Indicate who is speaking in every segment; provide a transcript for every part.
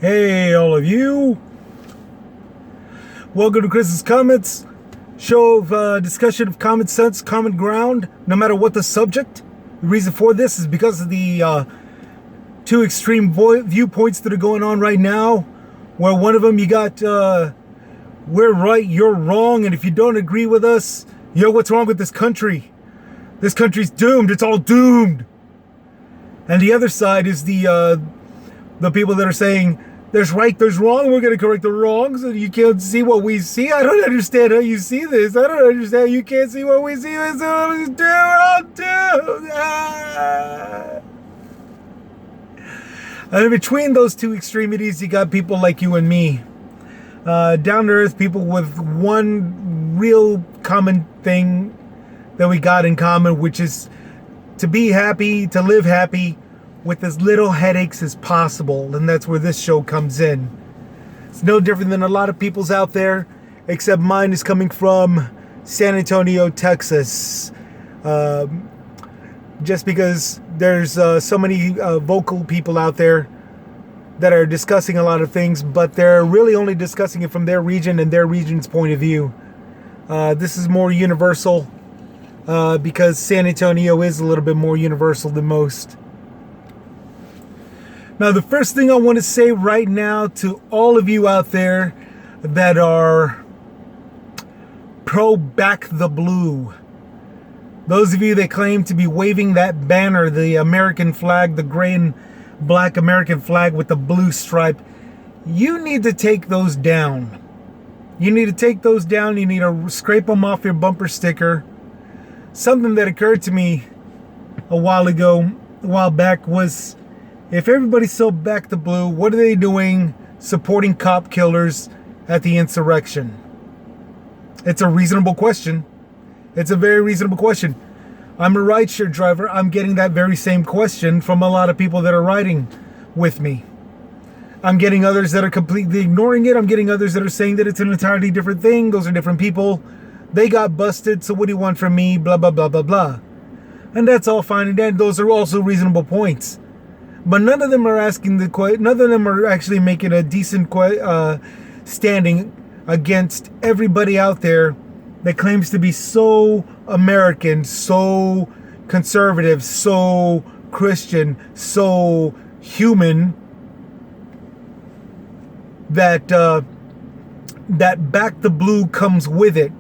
Speaker 1: Hey, all of you. Welcome to Chris's Comments, show of discussion of common sense, common ground, no matter what the subject. The reason for this is because of the two extreme viewpoints that are going on right now, where one of them you got, we're right, you're wrong, and if you don't agree with us, what's wrong with this country? This country's doomed, it's all doomed. And the other side is the people that are saying, there's right, there's wrong, we're going to correct the wrongs, and you can't see what we see. I don't understand how you see this. I don't understand how you can't see what we see. We're all doomed. And in between those two extremities, you got people like you and me. Down-to-earth people with one real common thing that we got in common, which is to be happy, to live happy, with as little headaches as possible, and that's where this show comes in. It's no different than a lot of people's out there, except mine is coming from San Antonio, Texas. Just because there's so many vocal people out there that are discussing a lot of things, but they're really only discussing it from their region and their region's point of view. This is more universal because San Antonio is a little bit more universal than most. Now, the first thing I want to say right now to all of you out there that are pro-back the blue, those of you that claim to be waving that banner, the American flag, the gray and black American flag with the blue stripe, you need to take those down. You need to take those down. You need to scrape them off your bumper sticker. Something that occurred to me a while back was, if everybody's so back the blue, what are they doing supporting cop killers at the insurrection? It's a reasonable question. It's a very reasonable question. I'm a rideshare driver. I'm getting that very same question from a lot of people that are riding with me. I'm getting others that are completely ignoring it. I'm getting others that are saying that it's an entirely different thing. Those are different people. They got busted, so what do you want from me? Blah, blah, blah, blah, blah. And that's all fine. And then those are also reasonable points. But none of them are none of them are actually making a decent standing against everybody out there that claims to be so American, so conservative, so Christian, so human, that back the blue comes with it.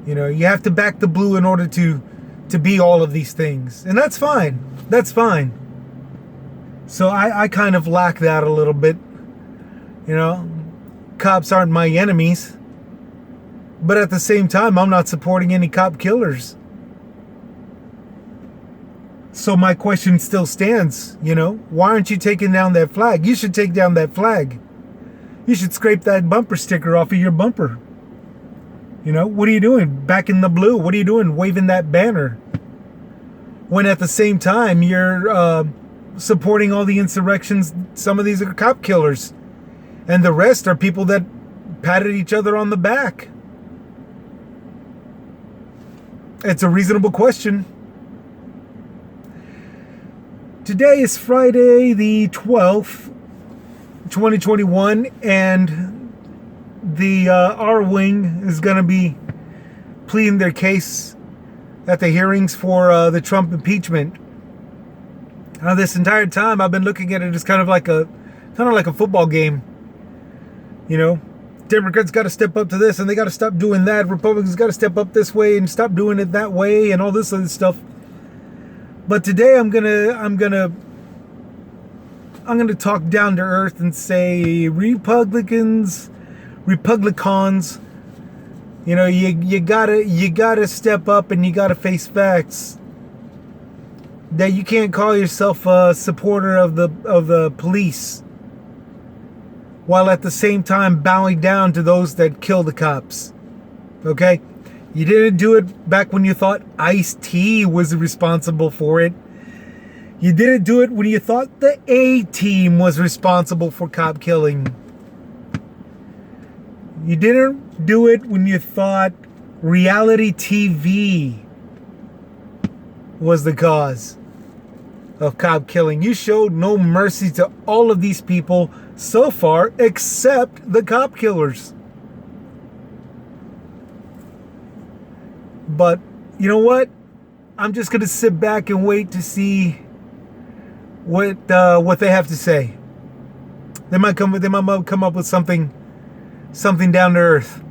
Speaker 1: You know, you have to back the blue in order to be all of these things. And that's fine. That's fine. So I kind of lack that a little bit. You know, cops aren't my enemies. But at the same time, I'm not supporting any cop killers. So my question still stands, you know. Why aren't you taking down that flag? You should take down that flag. You should scrape that bumper sticker off of your bumper. You know, what are you doing? Back in the blue. What are you doing waving that banner? When at the same time, you're supporting all the insurrections. Some of these are cop killers, and the rest are people that patted each other on the back. It's a reasonable question. Today is Friday the 12th, 2021, and the R Wing is going to be pleading their case at the hearings for the Trump impeachment. Now, this entire time, I've been looking at it as kind of like a football game. You know, Democrats got to step up to this, and they got to stop doing that. Republicans got to step up this way and stop doing it that way, and all this other stuff. But today, I'm gonna talk down to earth and say, Republicans, you know, you gotta step up and you gotta face facts. That you can't call yourself a supporter of the police while at the same time bowing down to those that kill the cops. Okay? You didn't do it back when you thought Ice-T was responsible for it. You didn't do it when you thought the A-Team was responsible for cop killing. You didn't do it when you thought reality TV was the cause. of cop killing. You showed no mercy to all of these people so far, except the cop killers. But you know what? I'm just gonna sit back and wait to see what they have to say. They might come up with something down to earth,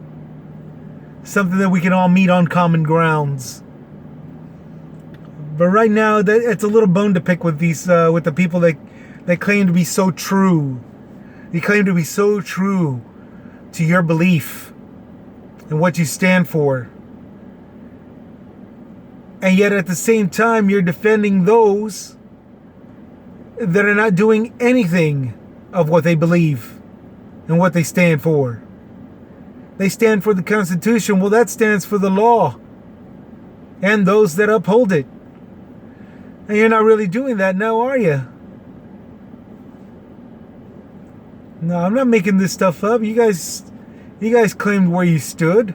Speaker 1: something that we can all meet on common grounds. But right now, it's a little bone to pick with with the people that claim to be so true. They claim to be so true to your belief and what you stand for. And yet at the same time, you're defending those that are not doing anything of what they believe and what they stand for. They stand for the Constitution. Well, that stands for the law and those that uphold it. And you're not really doing that now, are you? No, I'm not making this stuff up. You guys claimed where you stood.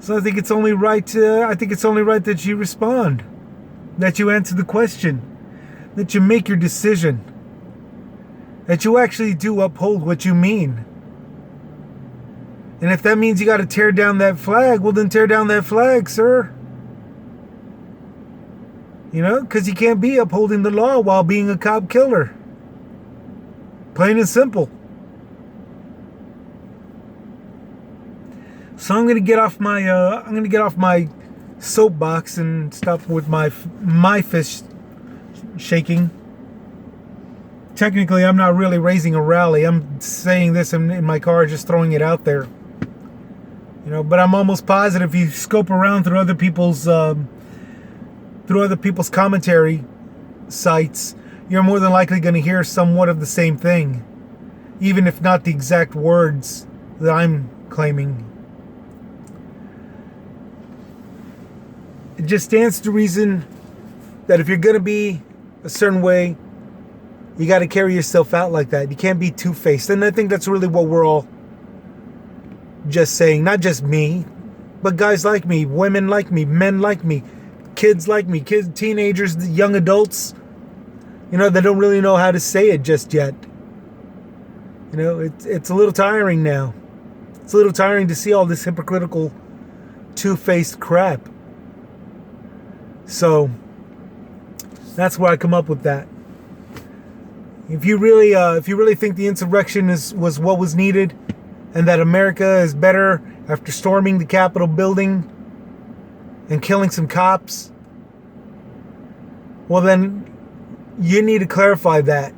Speaker 1: So I think it's only right that you respond, that you answer the question, that you make your decision, that you actually do uphold what you mean. And if that means you got to tear down that flag, well then tear down that flag, sir. You know, because you can't be upholding the law while being a cop killer. Plain and simple. So I'm gonna get off my soapbox and stop with my fist shaking. Technically, I'm not really raising a rally. I'm saying this in my car, just throwing it out there. You know, but I'm almost positive if you scope around through other people's commentary sites, you're more than likely going to hear somewhat of the same thing, even if not the exact words that I'm claiming. It just stands to reason that if you're going to be a certain way, you got to carry yourself out like that. You can't be two-faced. And I think that's really what we're all just saying. Not just me, but guys like me, women like me, men like me, kids like me, teenagers, young adults, you know, they don't really know how to say it just yet. You know, it's a little tiring now. It's a little tiring to see all this hypocritical, two-faced crap. So that's where I come up with that. If you really think the insurrection was what was needed, and that America is better after storming the Capitol building and killing some cops, well then you need to clarify that.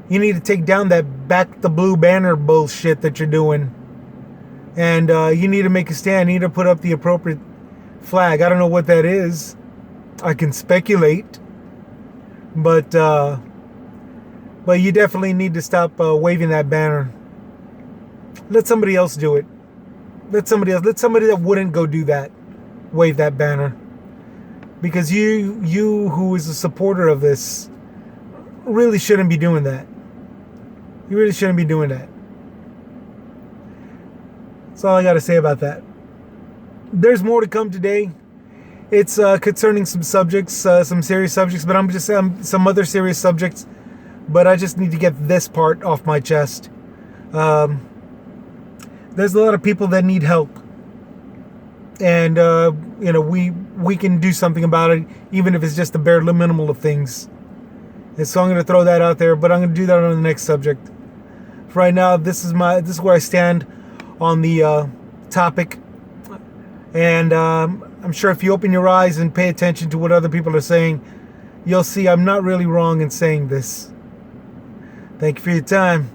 Speaker 1: You need to take down that back the blue banner bullshit that you're doing. And you need to make a stand. You need to put up the appropriate flag. I don't know what that is. I can speculate. But you definitely need to stop waving that banner. Let somebody else do it. Let somebody that wouldn't go do that, wave that banner. Because you who is a supporter of this really shouldn't be doing that. You really shouldn't be doing that. That's all I got to say about that. There's more to come today. It's concerning some subjects, some serious subjects, but I'm just some other serious subjects. But I just need to get this part off my chest. There's a lot of people that need help, and you know, we can do something about it, even if it's just the bare minimal of things. And so I'm going to throw that out there, but I'm going to do that on the next subject. For right now, this is where I stand on the topic, and I'm sure if you open your eyes and pay attention to what other people are saying, you'll see I'm not really wrong in saying this. Thank you for your time.